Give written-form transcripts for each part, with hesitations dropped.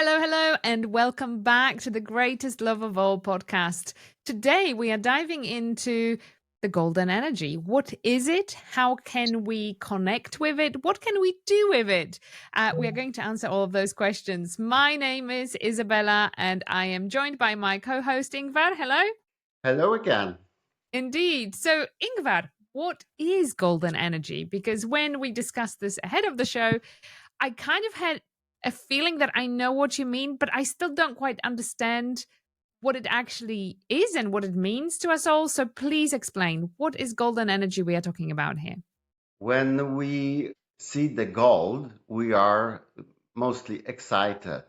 Hello, hello, and welcome back to the Greatest Love of All podcast. Today, we are diving into the golden energy. What is it? How can we connect with it? What can we do with it? We are going to answer all of those questions. My name is Izabela, and I am joined by my co host, Ingvar. Hello. Hello again. Indeed. So, Ingvar, what is golden energy? Because when we discussed this ahead of the show, I kind of had a feeling that I know what you mean, but I still don't quite understand what it actually is and what it means to us all. So please explain, what is golden energy we are talking about here? When we see the gold, we are mostly excited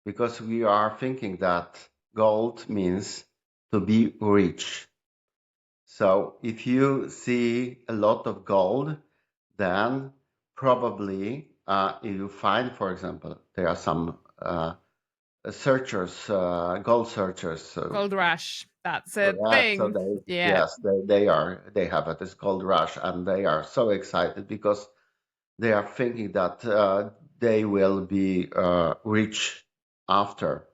because we are thinking that gold means to be rich. So if you see a lot of gold, then probably you find, for example, there are some searchers, gold searchers. Gold rush. That's a Correct. So thing. they, Yeah. yes, they have it. It's called rush, and they are so excited because they are thinking that they will be rich after.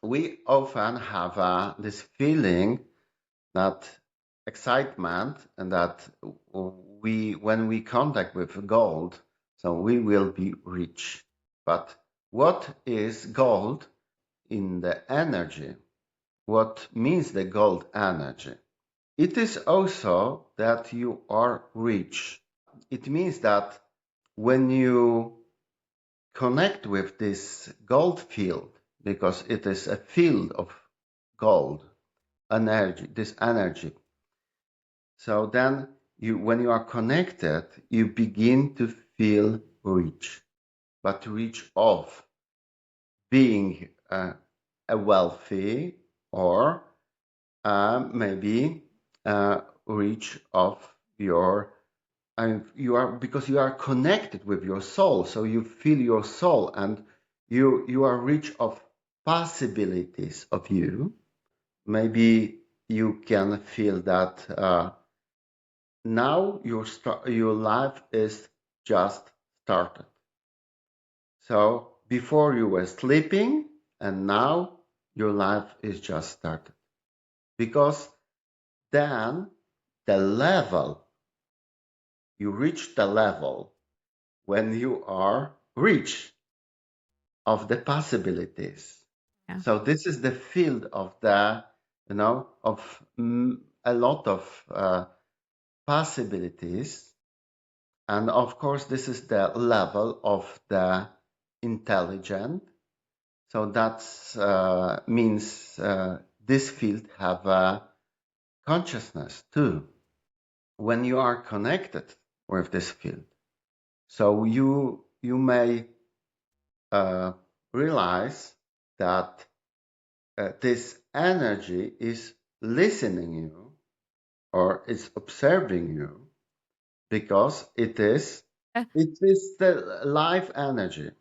We often have this feeling that excitement and that when we contact with gold, so we will be rich. But what is gold in the energy? What means the gold energy? It is also that you are rich. It means that when you connect with this gold field, because it is a field of gold energy, this energy. So then when you are connected, you begin to feel rich, but rich of being a wealthy or maybe rich of your and you are because you are connected with your soul, so you feel your soul and you are rich of possibilities of you. Maybe you can feel that now your life is just started. So before you were sleeping, and now your life is just started, because then the level you reach the level when you are rich of the possibilities. Yeah. So this is the field of the, of a lot of possibilities. And of course, this is the level of the intelligent. So that means this field have a consciousness too. When you are connected with this field, so you may realize that this energy is listening you or is observing you because Uh, it is the life energy.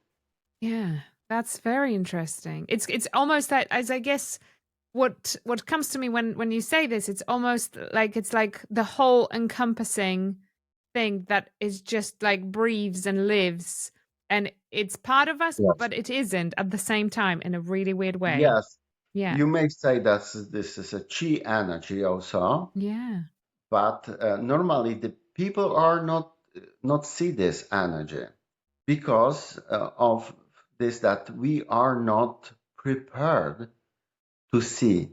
yeah. That's very interesting. It's almost that, as I guess, what comes to me when you say this, it's like the whole encompassing thing that is just like breathes and lives, and it's part of us, Yes. but it isn't at the same time in a really weird way. Yes, Yeah. you may say that this is a chi energy also, Yeah. but normally the people are not see this energy because of this that we are not prepared to see.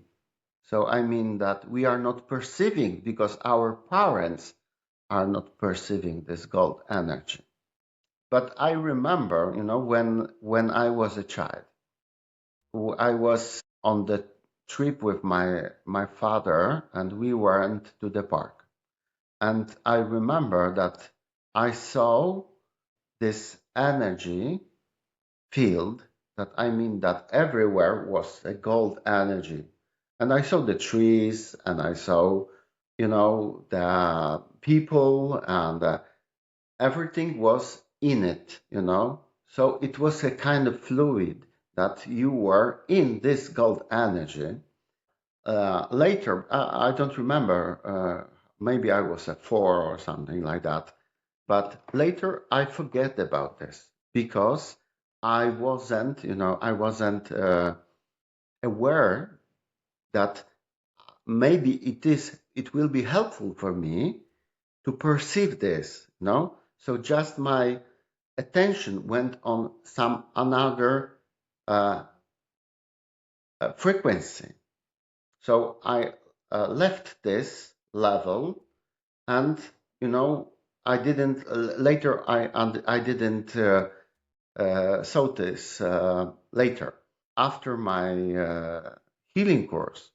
So I mean that we are not perceiving because our parents are not perceiving this gold energy. But I remember, when I was a child, I was on the trip with my father, and we went to the park. And I remember that I saw this energy field that I mean that everywhere was a gold energy. And I saw the trees and I saw, the people and everything was in it. So it was a kind of fluid that you were in this gold energy. Later, I don't remember, maybe I was at 4 or something like that. But later I forget about this because I wasn't aware that maybe it will be helpful for me to perceive this, no? So just my attention went on some another uh, frequency. So I left this level, and I didn't later. I didn't saw this later after my healing course.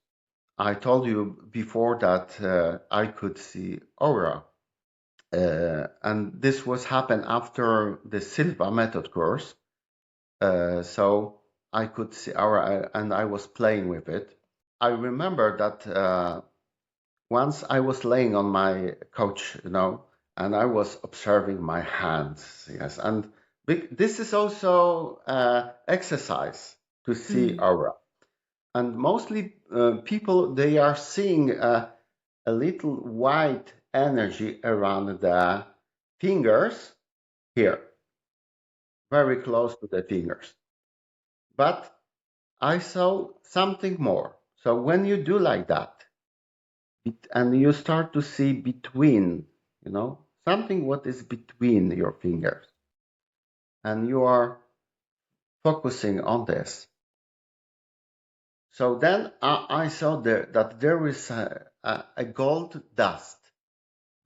I told you before that I could see aura. And this was happened after the Silva method course. So I could see aura and I was playing with it. I remember that once I was laying on my couch, and I was observing my hands. Yes, and this is also exercise to see Mm. aura. And mostly people, they are seeing a little white energy around the fingers here, very close to the fingers. But I saw something more. So when you do like that, and you start to see between, something what is between your fingers, and you are focusing on this. So then I saw that there is a gold dust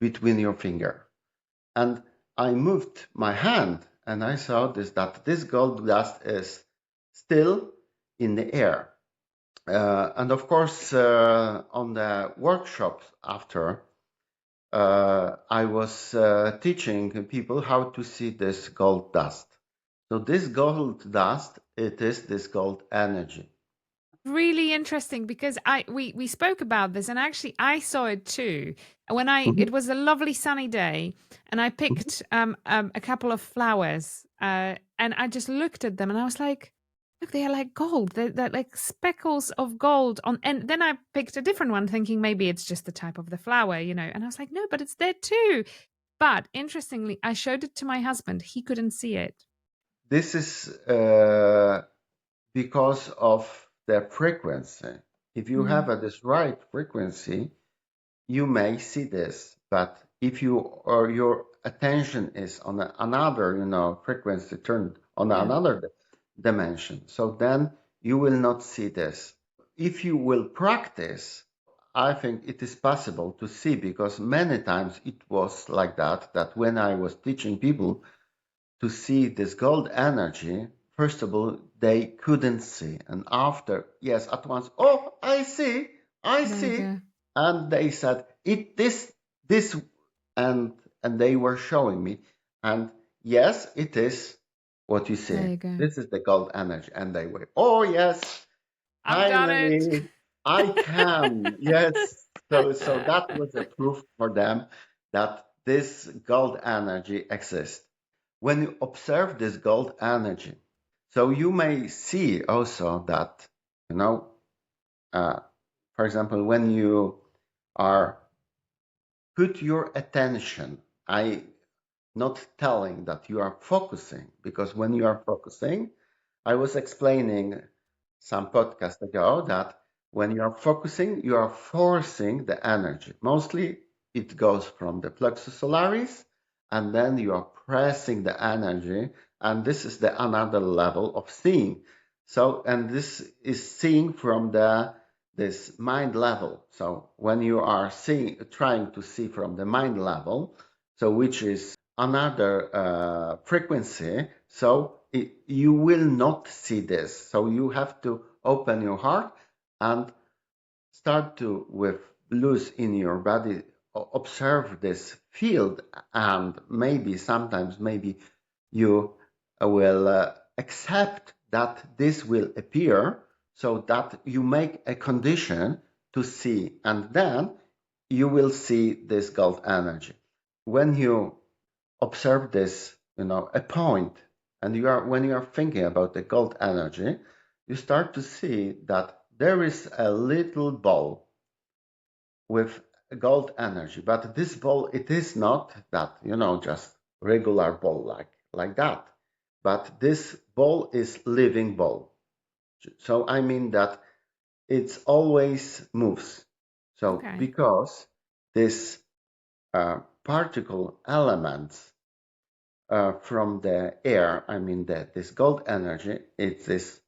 between your finger. And I moved my hand and I saw that this gold dust is still in the air. And of course, on the workshops after, I was teaching people how to see this gold dust. So this gold dust, it is this gold energy. Really interesting because we spoke about this and actually I saw it too. When I Mhm, it was a lovely sunny day and I mhm. picked a couple of flowers and I just looked at them and I was like, look, they are like gold. They're like speckles of gold on. And then I picked a different one, thinking maybe it's just the type of the flower, And I was like, no, but it's there too. But interestingly, I showed it to my husband. He couldn't see it. This is because of the frequency. If you Mm, have this right frequency, you may see this, but if you or your attention is on another, frequency turned on yeah. another dimension, so then you will not see this. If you will practice, I think it is possible to see, because many times it was like that when I was teaching people to see this gold energy, first of all, they couldn't see. And after, yes, at once, oh, I There you see. go. And they said, this, and they were showing me. And yes, it is what you There see. you go. This is the gold energy. And they were, oh, yes, I've done it. finally, I can. Yes. So that was a proof for them that this gold energy exists. When you observe this gold energy, so you may see also that, you know, uh, for example, when you are put your attention, I not telling that you are focusing, because when you are focusing, I was explaining some podcast ago that when you are focusing, you are forcing the energy. Mostly it goes from the plexus solaris, and then you are pressing the energy, and this is the another level of seeing. So, and this is seeing from this mind level. So when you are seeing, trying to see from the mind level, so which is another frequency, so you will not see this. So you have to open your heart and start to with loose in your body, observe this field, and maybe sometimes maybe you will accept that this will appear, so that you make a condition to see, and then you will see this gold energy. When you observe this, a point, and when you are thinking about the gold energy, you start to see that there is a little ball with gold energy, but this ball, it is not that, just regular ball like that. but this ball is living ball. So I mean that it's always moves. So Okay. because this particle elements from the air, I mean that this gold energy, it is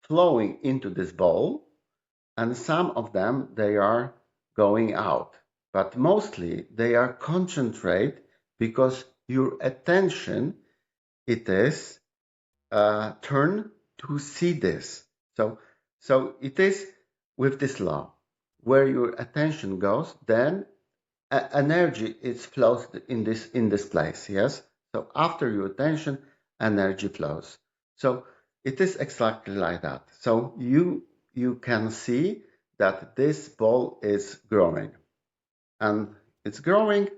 flowing into this ball, and some of them they are going out, but mostly they are concentrate because your attention it is turned to see this. So it is with this law where your attention goes, then energy is flows in this place. Yes. So after your attention, energy flows. So it is exactly like that. So you can see that this ball is growing, and it's growing,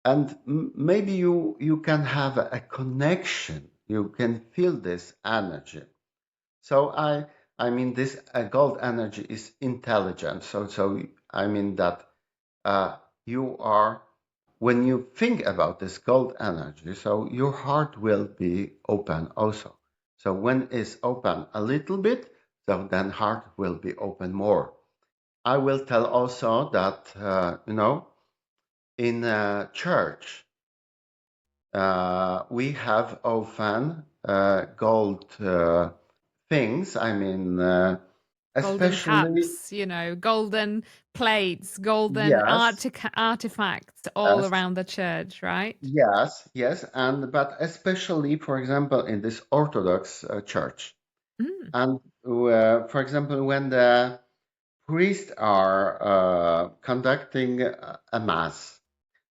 and maybe you can have a connection. You can feel this energy. So I mean this gold energy is intelligent. So I mean that you are when you think about this gold energy, so your heart will be open also. So when it's open a little bit, so then heart will be open more. I will tell also that in a church we have often gold things. I mean, Golden especially cups, golden plates, golden yes, artifacts all yes, around the church, right? yes, and but especially, for example, in this Orthodox church, Mm. and for example, when the priests are conducting a mass,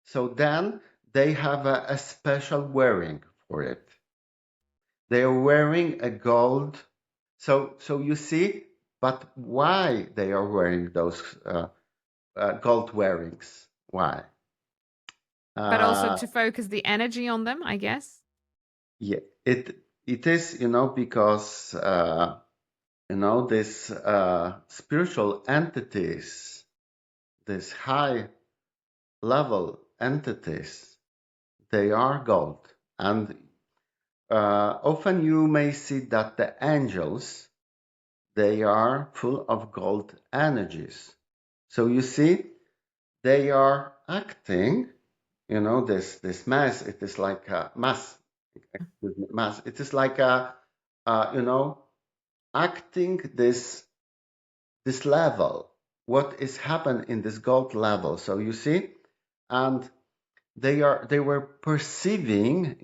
so then they have a special wearing for it. They are wearing a gold. So you see, but why they are wearing those gold wearings? Why? But also Uh, to focus the energy on them, I guess. yeah, it is because this spiritual entities, these high level entities, they are gold, and often you may see that the angels they are full of gold energies. So you see, they are acting. This mass. It is like a mass. Excuse me, mass. It is like a acting this level. What is happening in this gold level? So you see, and they were perceiving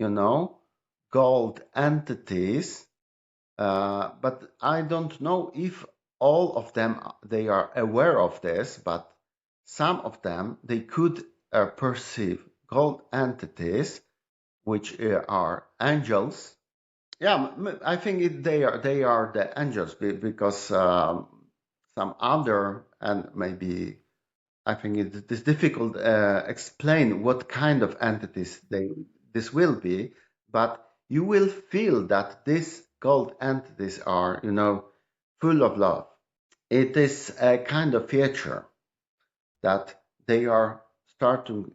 gold entities. But I don't know if all of them they are aware of this, but some of them they could perceive gold entities, which are angels. Yeah, I think they are the angels because some other and maybe I think it is difficult explain what kind of entities this will be, but you will feel that these gold entities are, full of love. It is a kind of feature that they are starting,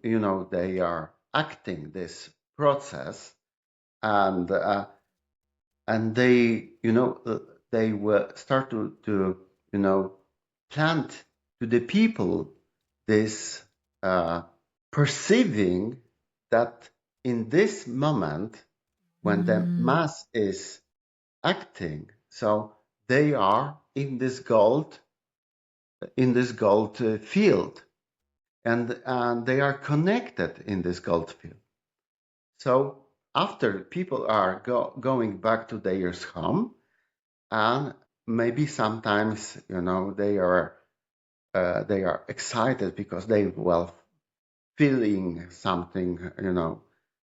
they are acting this process, and they, they will start to you know, plant to the people this perceiving that in this moment when the Mm. mass is acting, so they are in this gold field, and they are connected in this gold field. So after people are going back to their home, and maybe sometimes they are excited because they well feeling something,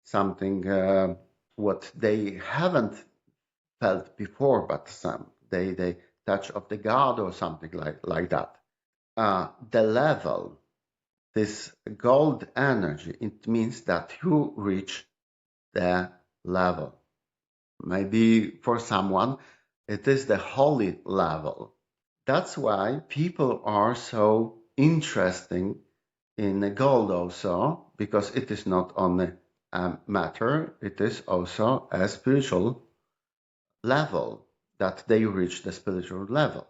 something what they haven't felt before, but they touch of the God or something like that. The level, this gold energy, it means that you reach the level. Maybe for someone, it is the holy level. That's why people are so interesting in gold also, because it is not only a matter, it is also a spiritual. level that they reach the spiritual level.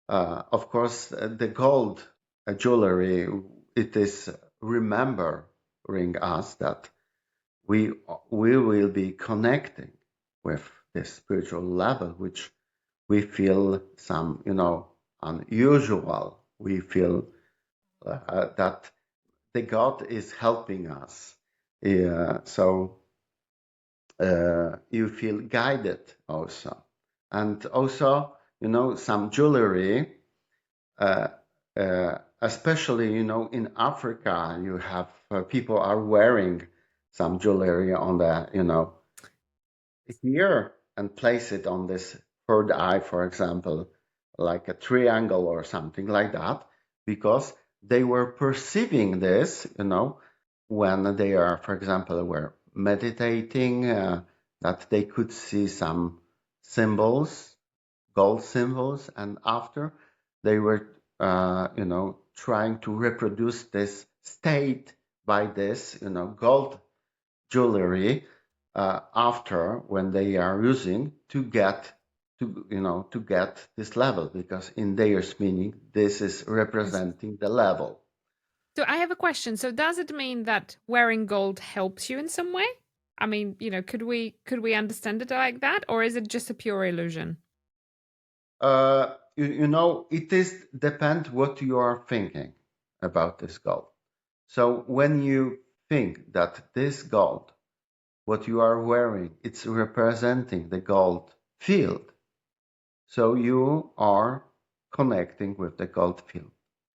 Of course, the gold jewelry, it is remembering us that we we will be connecting with this spiritual level, which we feel some, unusual. We feel that the God is helping us. So you feel guided also. And also, some jewelry, uh, especially, in Africa, you have people are wearing some jewelry on the, here and place it on this third eye, for example, like a triangle or something like that, because they were perceiving this, when they are, for example, were meditating, that they could see some symbols, gold symbols, and after they were, trying to reproduce this state by this, gold jewelry after when they are using to get to get this level, because in their meaning this is Yes. representing the level. So I have a question. So does it mean that wearing gold helps you in some way? I mean, could we understand it like that, or is it just a pure illusion? It is depend what you are thinking about this gold. So when you think that this gold, what you are wearing, it's representing the gold field, so you are connecting with the gold field.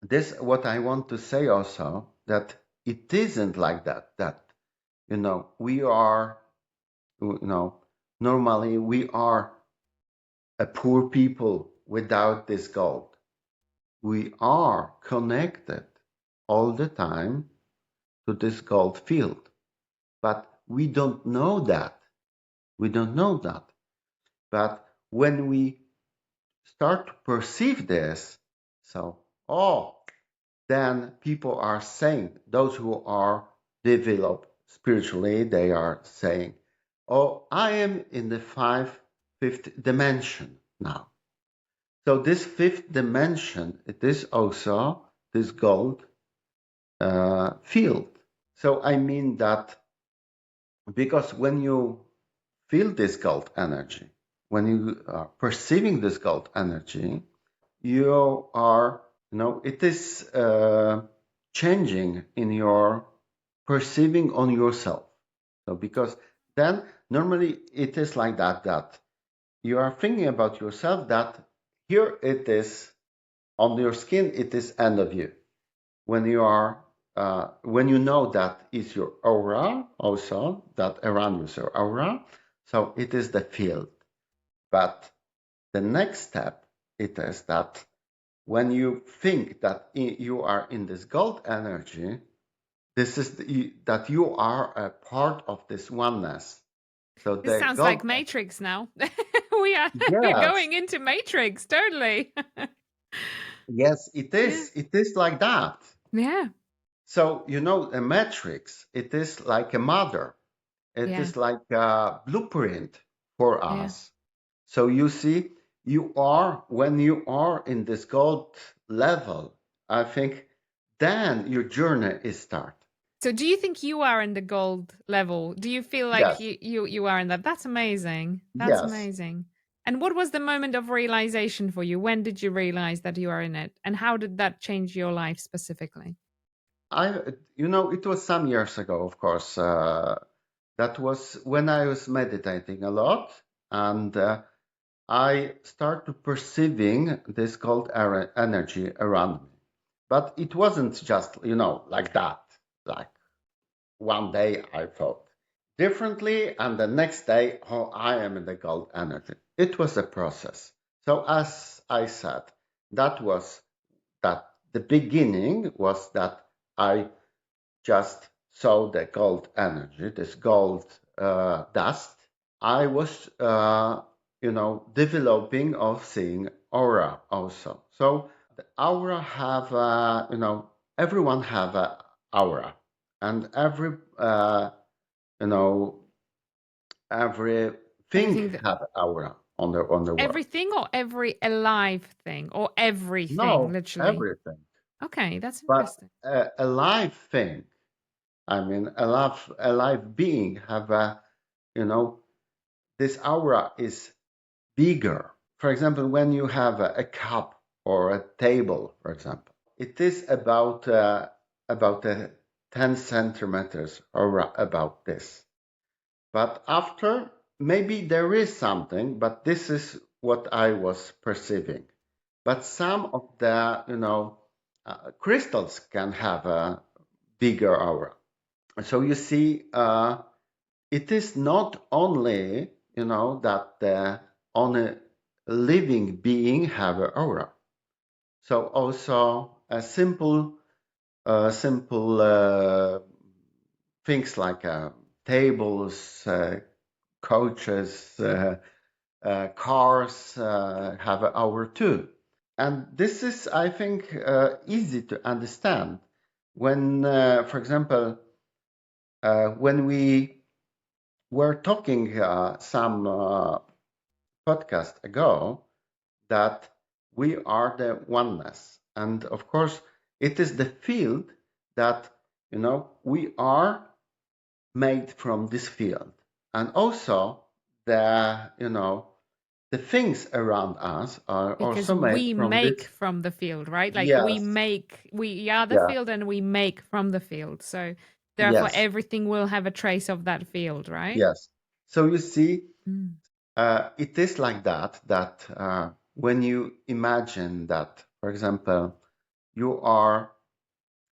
This what I want to say also, that it isn't like that we are, you know normally we are a poor people without this gold. We are connected all the time to this gold field, but we don't know that. But when we start to perceive this, so, oh, then people are saying, those who are developed spiritually, they are saying, oh, I am in the fifth dimension now. So this fifth dimension, it is also this gold field. So I mean that, because when you feel this gold energy, when you are perceiving this gold energy, you are, it is changing in your perceiving on yourself. So because then normally it is like that you are thinking about yourself, that here it is on your skin, it is end of you. When you are when you know that is your aura, also that around you is your aura, so it is the field. But the next step, it is that when you think that you are in this gold energy, this is that you are a part of this oneness. So This the sounds like gold, Matrix now. We're yes, going into Matrix, totally. yes, it Yeah. is. It is like that. Yeah. So, a matrix, it is like a mother. It Yeah. is like a blueprint for Yeah. us. So you see, when you are in this gold level, I think then your journey is start. So do you think you are in the gold level? Do you feel like Yes, you are in that? That's amazing. That's yes. amazing. And what was the moment of realization for you? When did you realize that you are in it? And how did that change your life specifically? It was some years ago, of course. That was when I was meditating a lot, and I started perceiving this cold energy around me. But it wasn't just, like that. Like one day I thought differently, and the next day, oh, I am in the gold energy. It was a process. So as I said, that was that the beginning was that I just saw the gold energy, this gold dust. I was, developing of seeing aura also. So the aura have, everyone have a aura, and you know, every think Everything that have aura on the world. everything or every alive thing or everything, No, literally. everything. Okay, that's But interesting. a live thing, I mean, a live being have a, you know, this aura is bigger. For example, when you have a cup or a table, for example, it is about 10 centimeters or about this. But after, maybe there is something, but this is what I was perceiving. But some of the, crystals can have a bigger aura. So you see, it is not only, that the only living being have an aura. So also a simple things like tables, coaches, cars have an aura too. And this is, I think, easy to understand when, for example, when we were talking some podcast ago that we are the oneness, and of course, it is the field that we are made from this field, and also the things around us are Because also made we from make this. from the field, right? Like Yes, we are the yeah, field and we make from the field. So therefore yes, everything will have a trace of that field, right? yes. So you see, Mm. it is like that, that when you imagine that, for example, you are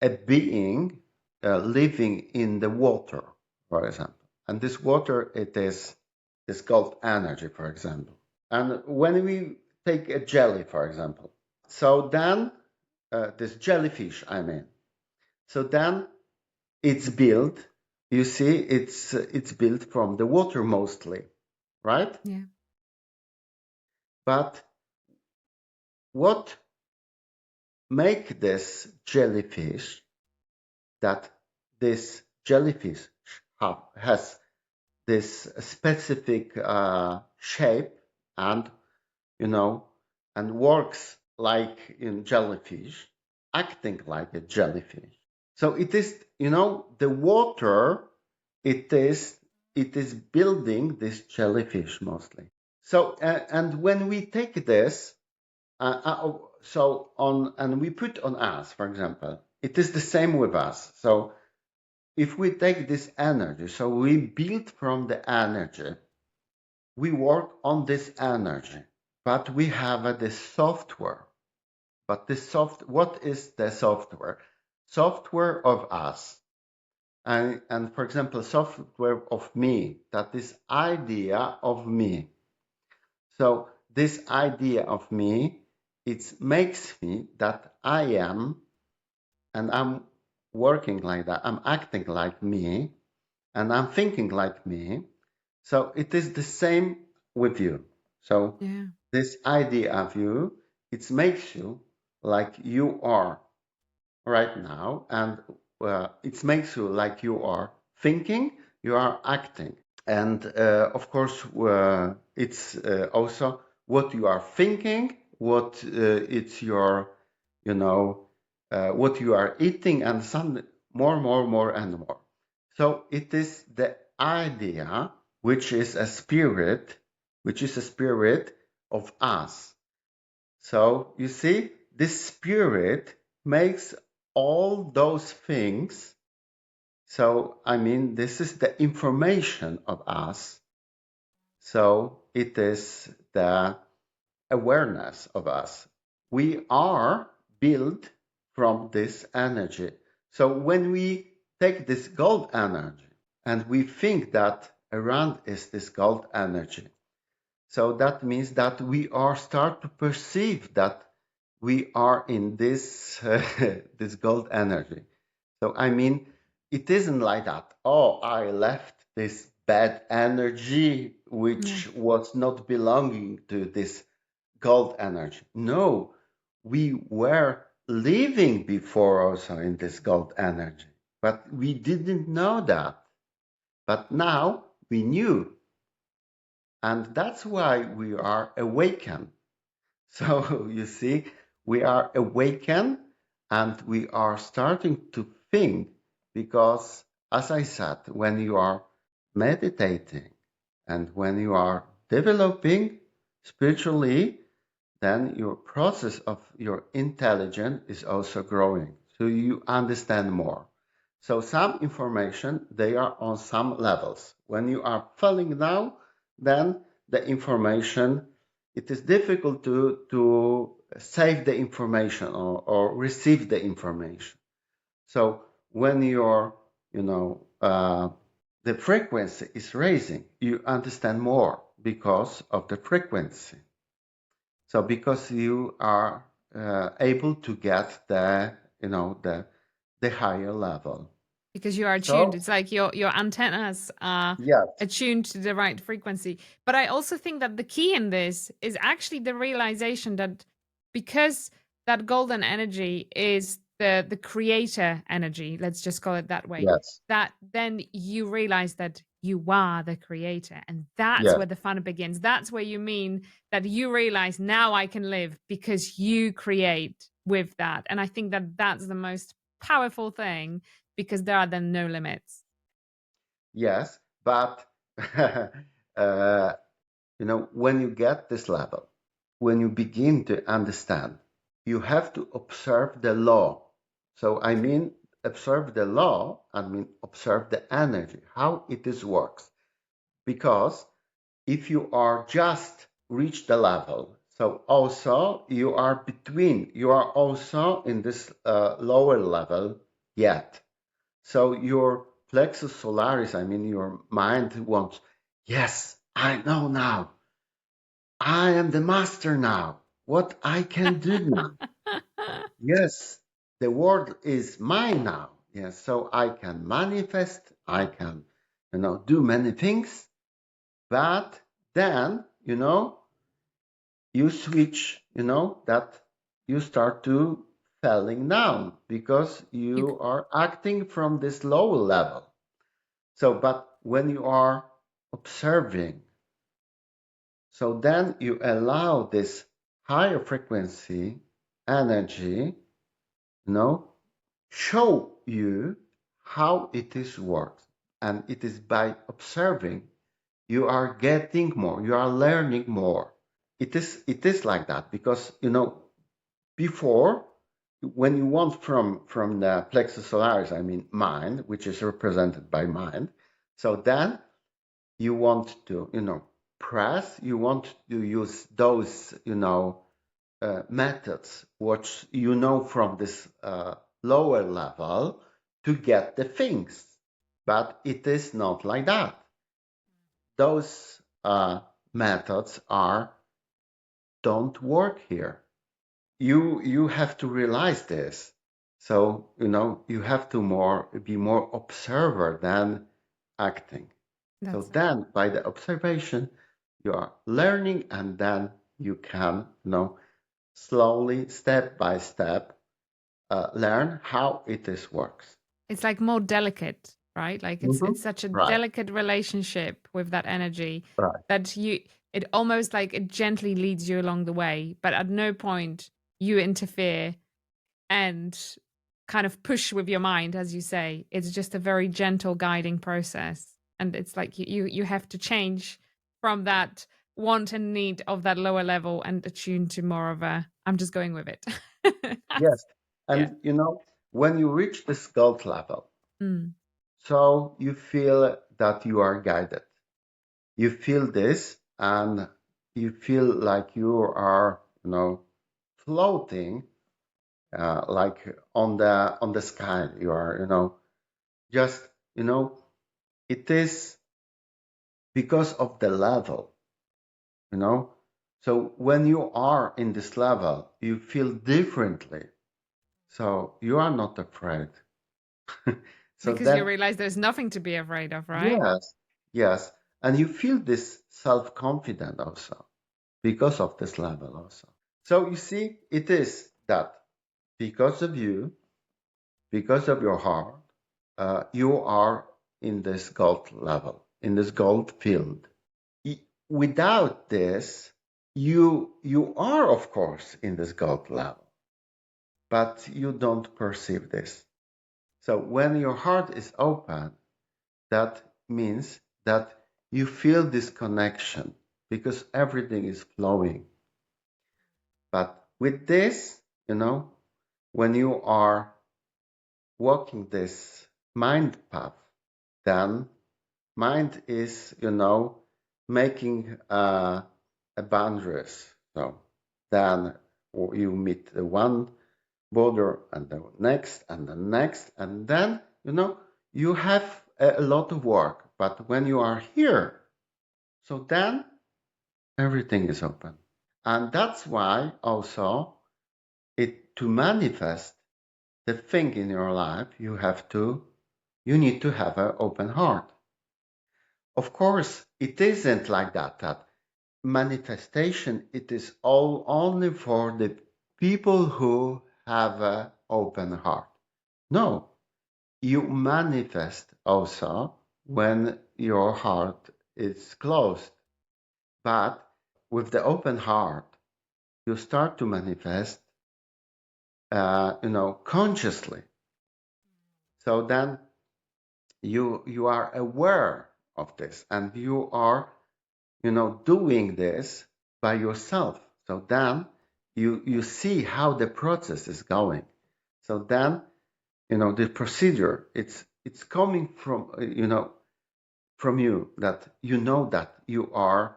a being living in the water, for example, and this water, is called energy, for example. And when we take a jelly, for example, so then this jellyfish, I mean, so then it's built. You see, it's built from the water mostly, right? Yeah. But what make this jellyfish, that this jellyfish has this specific shape, and you know and works like in jellyfish, acting like a jellyfish. So it is, the water, it is it is building this jellyfish mostly. So and when we take this, so on, and we put on us, for example, it is the same with us. So if we take this energy, so we build from the energy, we work on this energy, but we have this software. But what is the software? Software of us. And for example, software of me, that is idea of me. So this idea of me, it makes me that I am, and I'm working like that. I'm acting like me, and I'm thinking like me. So it is the same with you. So Yeah. this idea of you, it makes you like you are right now, and it makes you like you are thinking, you are acting. And of course, it's also what you are thinking, what it's your, what you are eating, and some more, and more. So it is the idea, which is a spirit of us. So you see, this spirit makes all those things. So, I mean, this is the information of us. So it is the awareness of us. We are built from this energy. So when we take this gold energy and we think that around is this gold energy, so that means that we are start to perceive that we are in this this gold energy. So I mean, it isn't like that. Oh, I left this bad energy Yeah. which was not belonging to this gold energy. No, we were living before also in this gold energy, but we didn't know that. But now we knew. And that's why we are awakened. So you see, we are awakened and we are starting to think because, as I said, when you are meditating and when you are developing spiritually, then your process of your intelligence is also growing. So you understand more. So some information, they are on some levels. When you are falling down, then the information, it is difficult to save the information or receive the information. So when your, the frequency is raising, you understand more because of the frequency. So because you are able to get the higher level. Because you are tuned. So It's like your antennas are yes, attuned to the right frequency. But I also think that the key in this is actually the realization that because that golden energy is the creator energy, let's just call it that way, yes, that then you realize that you are the creator. And that's yes, where the fun begins. That's where you mean that you realize now I can live because you create with that. And I think that that's the most powerful thing because there are then no limits. yes. But uh, when you get this level, when you begin to understand, you have to observe the law. So I mean, observe the law. I mean, observe the energy, how it is works. Because if you are just reach the level, so also you are between, you are also in this lower level yet. So your plexus solaris, I mean your mind wants, yes, I know now. I am the master now. What I can do now. Yes, the world is mine now. Yes, so I can manifest, I can, do many things. But then, you switch, that you start to falling down because you you are acting from this lower level. So, but when you are observing, so then you allow this higher frequency energy, show you how it is works. And it is by observing you are getting more, you are learning more. It is like that because before when you want from the plexus solaris, I mean mind, which is represented by mind, so then you want to press, you want to use those methods which from this lower level to get the things, but it is not like that. Those methods are don't work here. You have to realize this. So you have to be more observer than acting. So that's then by the observation you are learning, and then you can slowly, step by step, learn how it is works. it's like more delicate, right? Like it's such a Right, delicate relationship with that energy right. that you it almost like it gently leads you along the way, but at no point you interfere and kind of push with your mind, as you say. It's just a very gentle guiding process. And it's like you have to change from that want and need of that lower level and attune to more of a I'm just going with it. Yes. Yeah. And when you reach this gold level, Mm. so you feel that you are guided. You feel this and you feel like you are, floating like on the sky. You are, just, it is because of the level, you know. So when you are in this level, you feel differently. So you are not afraid. So Because you then, realize there's nothing to be afraid of, right? yes, yes. And you feel this self-confidence also because of this level also. So you see, it is that because of you, because of your heart, you are in this gold level, in this gold field. without this, you are, of course, in this gold level, but you don't perceive this. So when your heart is open, that means that you feel this connection because everything is flowing. But with this, when you are walking this mind path, then mind is, making a boundaries. So then you meet the one border and the next and the next, and then, you have a lot of work. But when you are here, so then everything is open. And that's why also to manifest the thing in your life, you need to have an open heart. Of course, it isn't like that manifestation, it is all only for the people who have an open heart. No, you manifest also when your heart is closed. But with the open heart, you start to manifest, consciously. So then you are aware of this, and you are, doing this by yourself. So then you see how the process is going. So then, the procedure, it's coming from, from you, that that you are,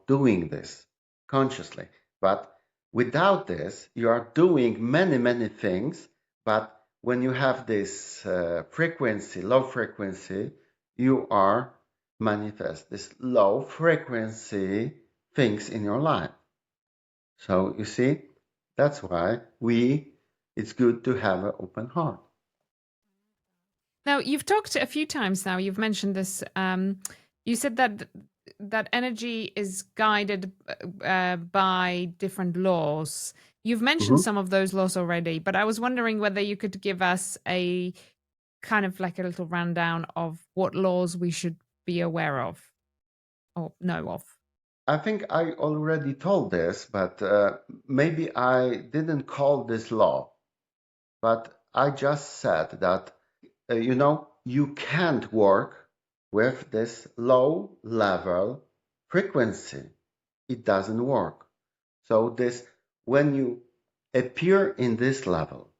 doing this consciously. But without this, you are doing many, many things. But when you have this frequency, low frequency, you are manifest this low frequency things in your life. So you see, that's why it's good to have an open heart. Now, you've talked a few times now, you've mentioned this. You said that energy is guided by different laws. You've mentioned Mhm. some of those laws already, but I was wondering whether you could give us a kind of like a little rundown of what laws we should be aware of or know of. I think I already told this, but maybe I didn't call this law. But I just said that, you can't work with this low level frequency. It doesn't work. So when you appear in this level,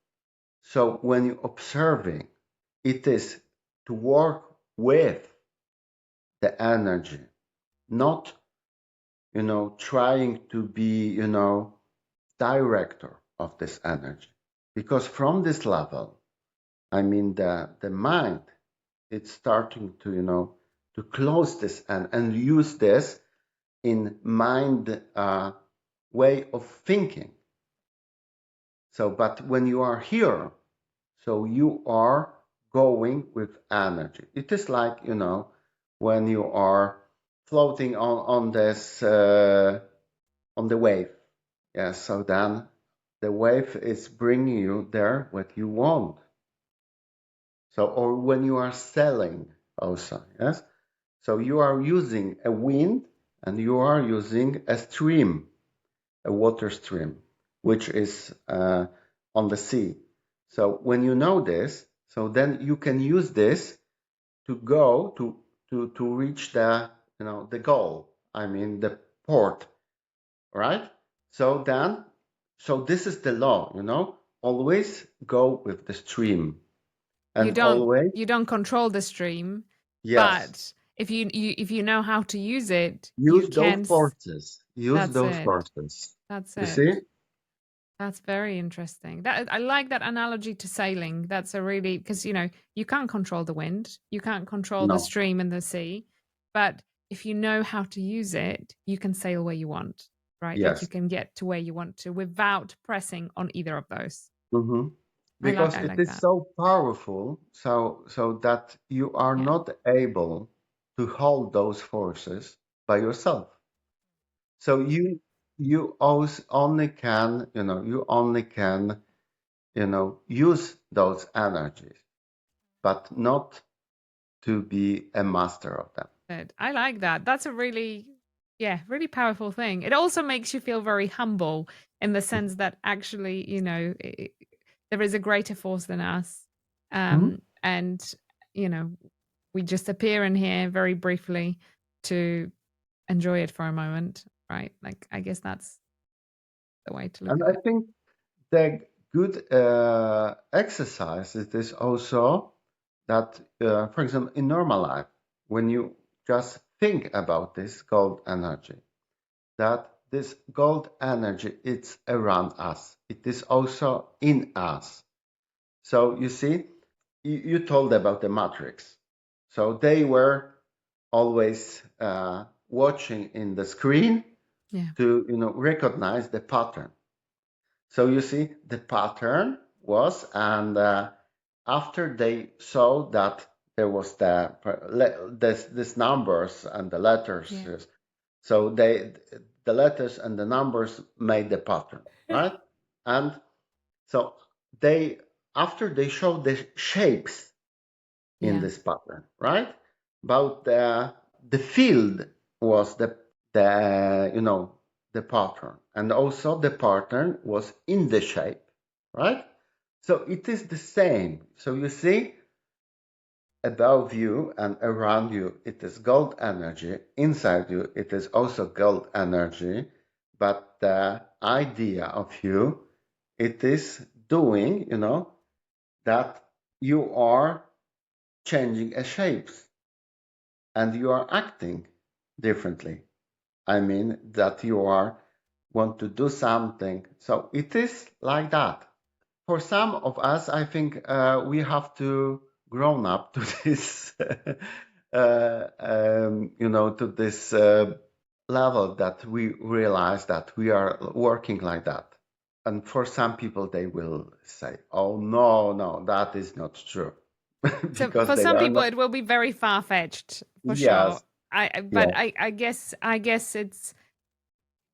so when you're observing, it is to work with the energy, not, trying to be, director of this energy. Because from this level, I mean, the mind, it's starting to, to close this and use this in mind way of thinking. So, but when you are here, so you are going with energy. It is like, when you are floating on this on the wave. Yes, so then the wave is bringing you there what you want. So, or when you are sailing also, yes. So you are using a wind and you are using a stream, a water stream, which is on the sea. So when you know this, so then you can use this to go to reach the goal. I mean the port, right? So then, so this is the law, always go with the stream You and don't always, you don't control the stream, yes, but if you know how to use it, you use those can. forces, use That's those it. forces. That's You see? it. That's very interesting. That I like that analogy to sailing. That's a really because you can't control the wind, you can't control the No, stream and the sea, but if you know how to use it, you can sail where you want, right? Like you yes. can get to where you want to without pressing on either of those. Hmm. I like Because I it like is that. so powerful, so that you are Yeah. not able to hold those forces by yourself. So you always only can, you only can, use those energies, but not to be a master of them. Good. I like that. That's a really Yeah, really powerful thing. It also makes you feel very humble in the sense that actually, there is a greater force than us. Mhm. And, you know, we just appear in here very briefly to enjoy it for a moment, right? Like, I guess that's the way to look And at I it. think the good exercise it is also that, for example, in normal life, when you just think about this gold energy, that this gold energy it's around us, it is also in us. So you see, you told about the matrix. So they were always watching in the screen Yeah. to recognize the pattern. So you see, the pattern was, and after they saw that there was this numbers and the letters, Yeah. so the letters and the numbers made the pattern, right? And so they after they showed the shapes in Yeah. this pattern, right? But the field was the pattern, and also the pattern was in the shape, right? So it is the same. So you see, above you and around you, it is gold energy. Inside you, it is also gold energy. But the idea of you, it is doing, that you are changing a shapes and you are acting differently. I mean that you are want to do something. So it is like that. For some of us, I think we have to grown up to this, to this level that we realize that we are working like that. And for some people, they will say, "Oh no, no, that is not true," So because for they some are people not. it will be very far-fetched for sure. Yes, But yeah. I guess it's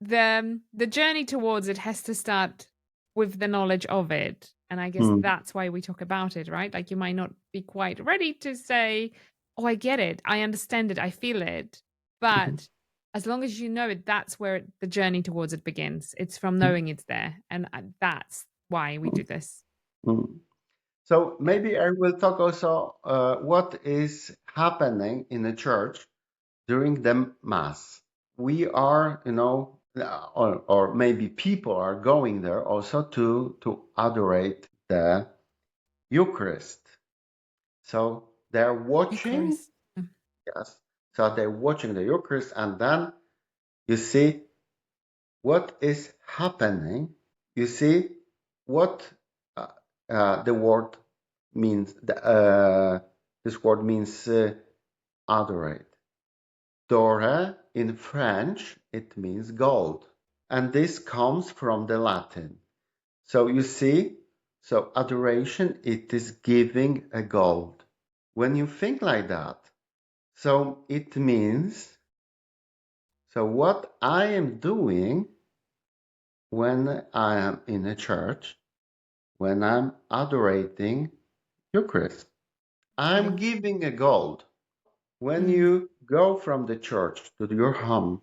the journey towards it has to start with the knowledge of it. And I guess Mm, that's why we talk about it, right? Like you might not be quite ready to say, "Oh, I get it. I understand it. I feel it." mhm, But as long as you know it, that's where the journey towards it begins. It's from mhm, knowing it's there. And that's why we do mm, this. mm. So Yeah. maybe I will talk also what is happening in the church during the mass. We are, or maybe people are going there also to adorate the Eucharist. So they're watching, Eucharist. yes. So they're watching the Eucharist, and then you see what is happening. You see what uh, the word means. This word means adorate. Dore in French, it means gold. And this comes from the Latin. So you see, so adoration, it is giving a gold. When you think like that, so it means, so what I am doing when I am in a church, when I'm adorating Eucharist, I'm Okay. giving a gold. When Mm. you go from the church to your home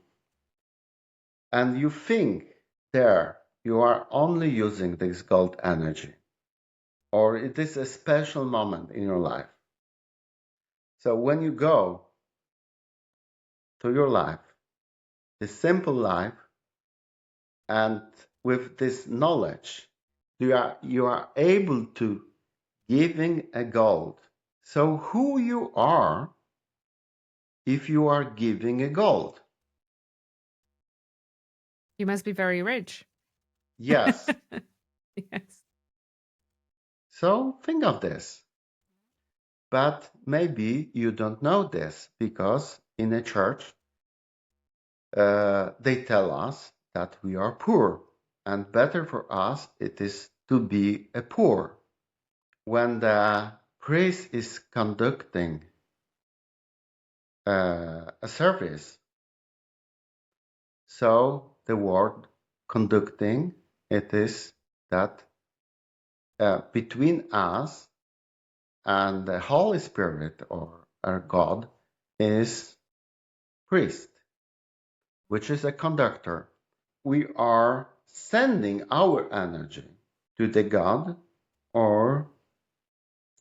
and you think there, you are only using this gold energy, or it is a special moment in your life. So when you go to your life, the simple life, and with this knowledge, you are able to giving a gold. So who you are if you are giving a gold? You must be very rich. Yes. Yes. So think of this. But maybe you don't know this because in a church, they tell us that we are poor, and better for us it is to be a poor. When the priest is conducting a service, so the word conducting, it is that between us and the Holy Spirit or our God is priest. which is a conductor. We are sending our energy to the God or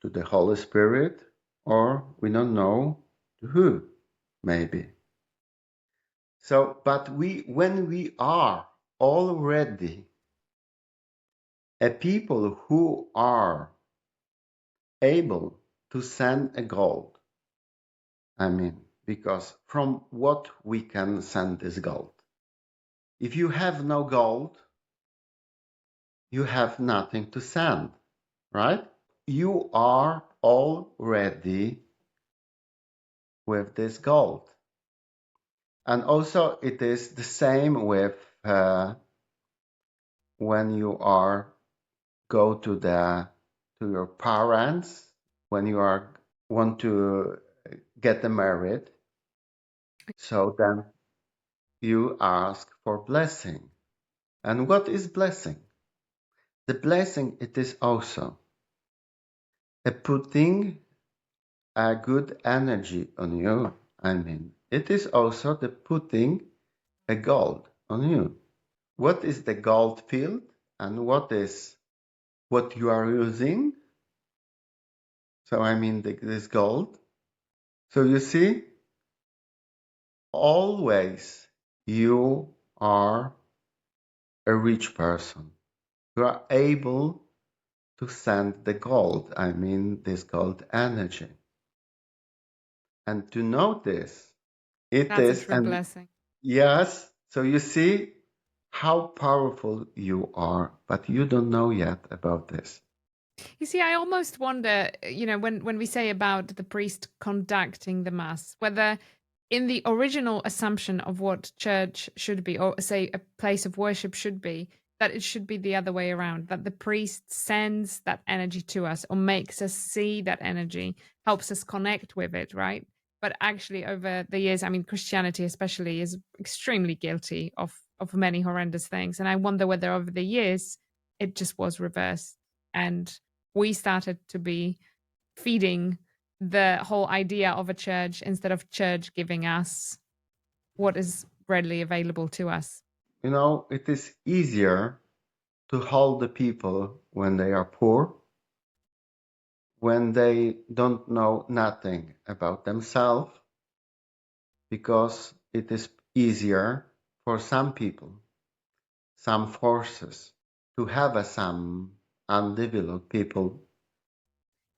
to the Holy Spirit, or we don't know to who, maybe. So, but when we are already a people who are able to send a gold, I mean, because from what we can send this gold? If you have no gold, you have nothing to send, right? You are already with this gold. And also it is the same with when you are go to your parents, when you are want to get married. So then you ask for blessing. And what is blessing? The blessing, it is also a putting a good energy on you. I mean, it is also the putting a gold on you. What is the gold field and what is what you are using? So I mean this gold. So you see, always you are a rich person. You are able to send the gold, I mean this gold energy. And to know this, it That's a is, true and blessing. yes, so you see how powerful you are, but you don't know yet about this. You see, I almost wonder, when we say about the priest conducting the mass, whether in the original assumption of what church should be, or say a place of worship should be, that it should be the other way around, that the priest sends that energy to us or makes us see that energy, helps us connect with it, right? But actually, over the years, I mean, Christianity especially is extremely guilty of many horrendous things. And I wonder whether over the years it just was reversed and we started to be feeding the whole idea of a church instead of church giving us what is readily available to us. You know, it is easier to hold the people when they are poor, when they don't know nothing about themselves, because it is easier for some people, some forces, to have some undeveloped people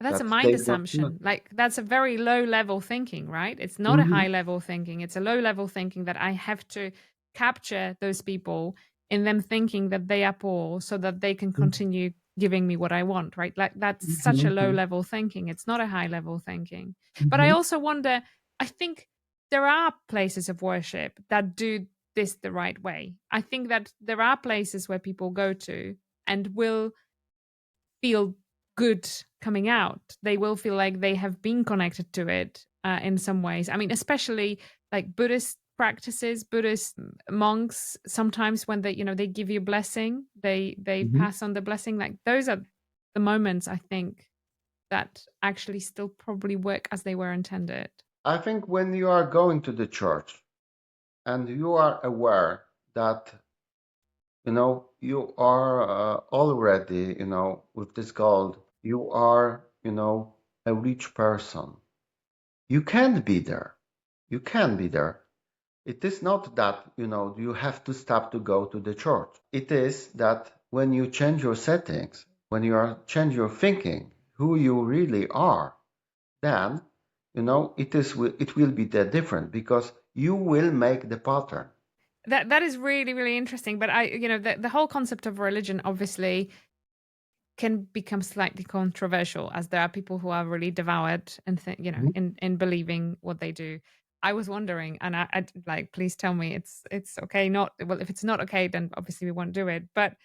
That's a that mind they don't know. assumption. Like that's a very low level thinking, right? It's not a Mhm, high level thinking. It's a low level thinking that I have to capture those people in them thinking that they are poor so that they can continue giving me what I want, right? Like that's such a low mhm, level thinking. It's not a high level thinking. But I mhm. also wonder, I think there are places of worship that do this the right way. I think that there are places where people go to and will feel good coming out. They will feel like they have been connected to it in some ways. I mean, especially like Buddhist practices, Buddhist monks. Sometimes when they give you a blessing, they Mhm. pass on the blessing. Like those are the moments I think that actually still probably work as they were intended. I think when you are going to the church and you are aware that you are already with this gold, you are a rich person. You can't be there. You can be there. It is not that you have to stop to go to the church. It is that when you change your settings, when you are change your thinking, who you really are, then it will be that different because you will make the pattern. That is really really interesting. But the whole concept of religion obviously can become slightly controversial as there are people who are really devoured and Mhm, in believing what they do. I was wondering, and I like, please tell me it's okay. Not well, if it's not okay, then obviously we won't do it. But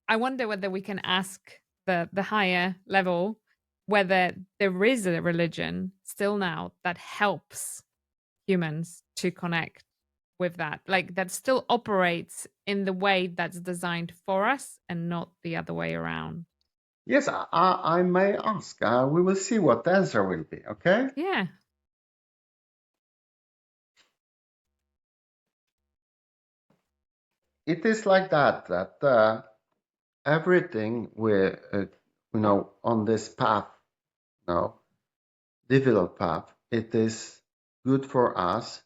I wonder whether we can ask the higher level whether there is a religion still now that helps humans to connect with that, like that still operates in the way that's designed for us and not the other way around. yes, I may ask. We will see what the answer will be. Okay. Yeah. it is like that, everything we, on this path, now, develop path, it is good for us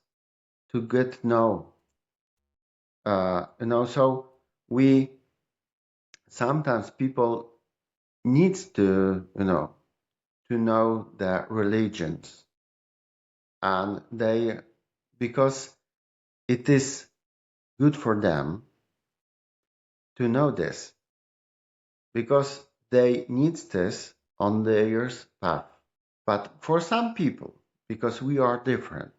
to get know, so we, sometimes people needs to know their religions, and they, because it is good for them to know this, because they need this on their path. But for some people, because we are different,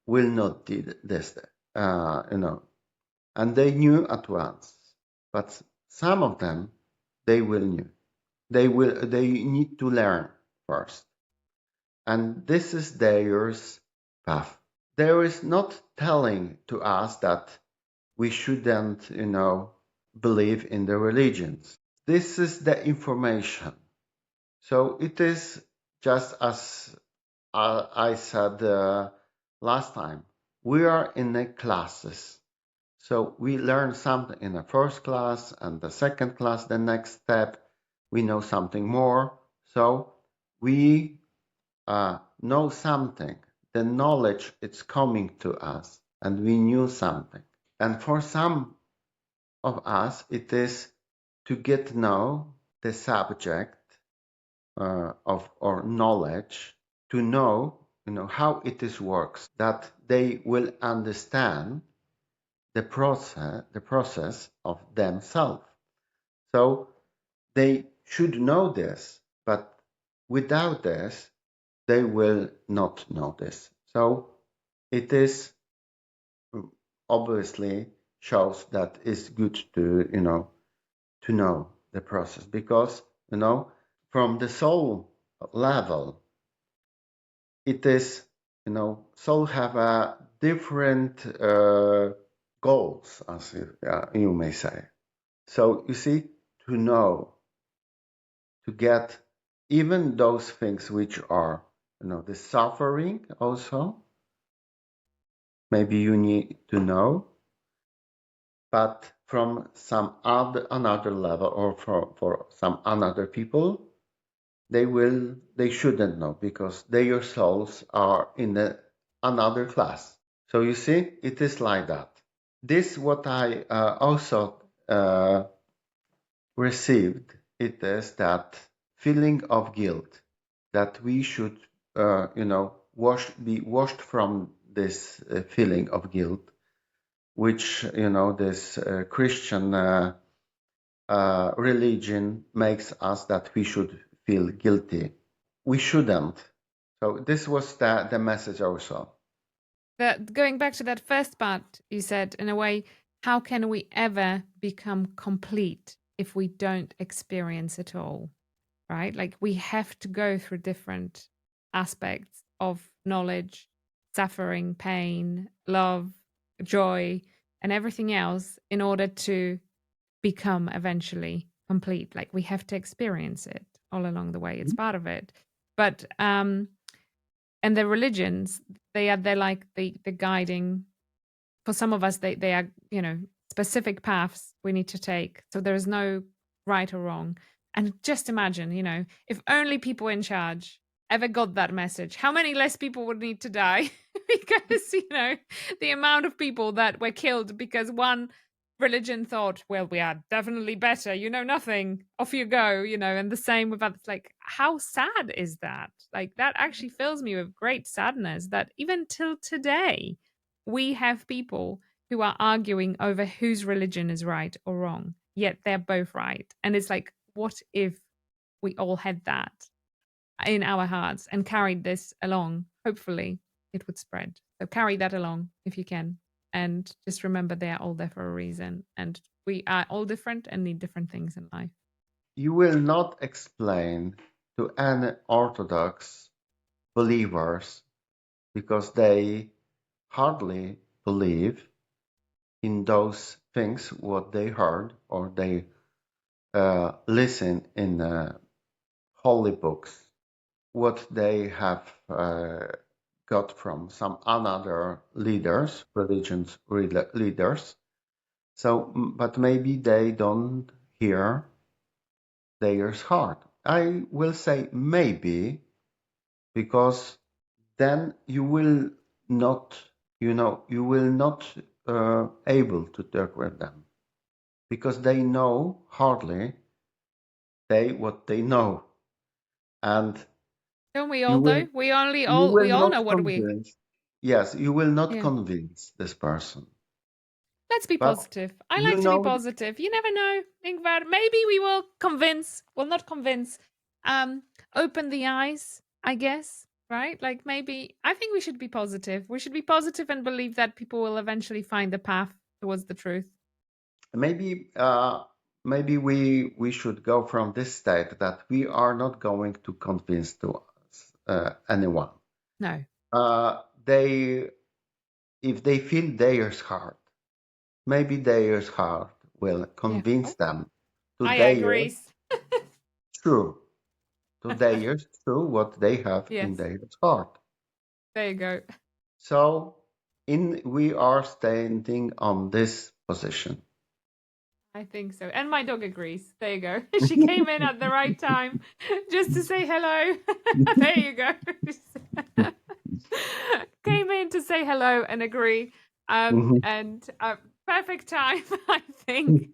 will not did this, and they knew at once. But some of them, they will knew. They need to learn first, and this is their path. There is not telling to us that we shouldn't, believe in the religions. This is the information. So it is just as I said last time. We are in the classes. So we learn something in the first class, and the second class, the next step, we know something more. So we know something. The knowledge is coming to us, and we knew something. And for some of us, it is to get to know the subject of or knowledge, to know, how it is works, that they will understand the process of themselves. So they should know this, but without this, they will not know this. So it is obviously shows that it's good to know the process, because from the soul level, it is, soul have a different goals, as you may say. So you see, to know, to get even those things which are, the suffering also, maybe you need to know, but from some other another level, or for some another people, they shouldn't know, because their souls are in another class. So you see, it is like that. This what I also received. It is that feeling of guilt, that we should be washed from this feeling of guilt, which this Christian religion makes us, that we should feel guilty. We shouldn't. So this was the message also. That going back to that first part, you said, in a way, how can we ever become complete if we don't experience it all? Right? Like we have to go through different aspects of knowledge, suffering, pain, love, joy, and everything else in order to become eventually complete. Like we have to experience it all along the way. It's part of it. But and the religions, they're like the guiding, for some of us, they are, specific paths we need to take. So there is no right or wrong. And just imagine, if only people in charge ever got that message, how many less people would need to die? Because, the amount of people that were killed because one religion thought, well, we are definitely better, you know nothing, off you go, and the same with others. Like, how sad is that? Like, that actually fills me with great sadness that even till today, we have people who are arguing over whose religion is right or wrong, yet they're both right. And it's like, what if we all had that in our hearts and carried this along? Hopefully, it would spread. So carry that along if you can. And just remember they are all there for a reason. And we are all different and need different things in life. You will not explain to any Orthodox believers, because they hardly believe in those things what they heard, or they listen in holy books, what they have got from some another leaders, leaders. So, but maybe they don't hear their heart. I will say maybe because then you will not, you will not able to talk with them because they know hardly they what they know, and Don't we you all will though? We only you all will we all not know what we convince. Yes, you will not yeah. convince this person, Let's be but positive. I you like to be know, positive. You never know, Ingvar. Maybe we will convince, well, not convince, um, open the eyes, I guess, right? Like maybe, I think we should be positive. We should be positive and believe that people will eventually find the path towards the truth. maybe maybe we should go from this state that we are not going to convince to anyone. No. They if they feel theirs hard, maybe theirs heart will Yeah. convince Oh, them to I their agree. true, to theirs true what they have in Yes. their heart. There you go. So in we are standing on this position. I think so. And my dog agrees. There you go. She came in at the right time just to say hello. There you go. Came in to say hello and agree. Mhm. And perfect time, I think,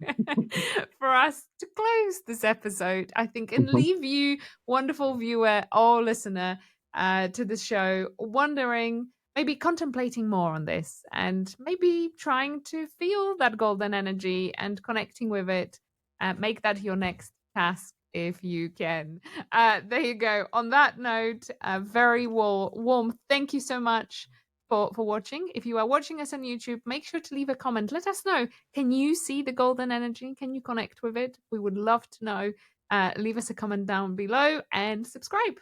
for us to close this episode, I think, and leave you, wonderful viewer or listener, to the show, wondering, maybe contemplating more on this, and maybe trying to feel that golden energy and connecting with it. Make that your next task if you can. There you go. On that note, very warm. Thank you so much for watching. If you are watching us on YouTube, make sure to leave a comment. Let us know. Can you see the golden energy? Can you connect with it? We would love to know. Leave us a comment down below and subscribe.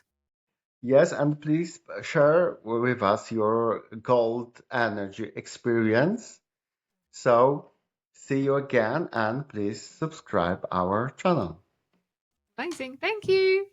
Yes, and please share with us your gold energy experience. So see you again and please subscribe our channel. Amazing. Thank you.